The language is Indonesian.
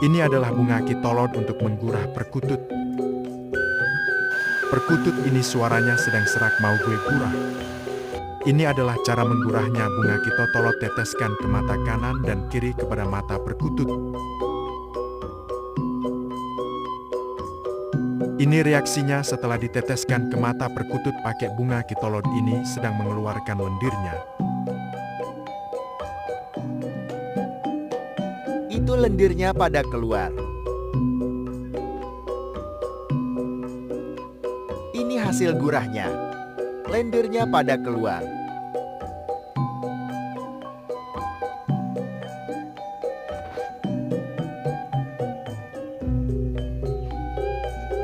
Ini adalah bunga kitolod untuk menggurah perkutut. Perkutut ini suaranya sedang serak mau gue gurah. Ini adalah cara menggurahnya bunga kitolod, teteskan ke mata kanan dan kiri kepada mata perkutut. Ini reaksinya setelah diteteskan ke mata perkutut pakai bunga kitolod ini sedang mengeluarkan lendirnya. Itu lendirnya pada keluar. Ini hasil gurahnya. Lendirnya pada keluar.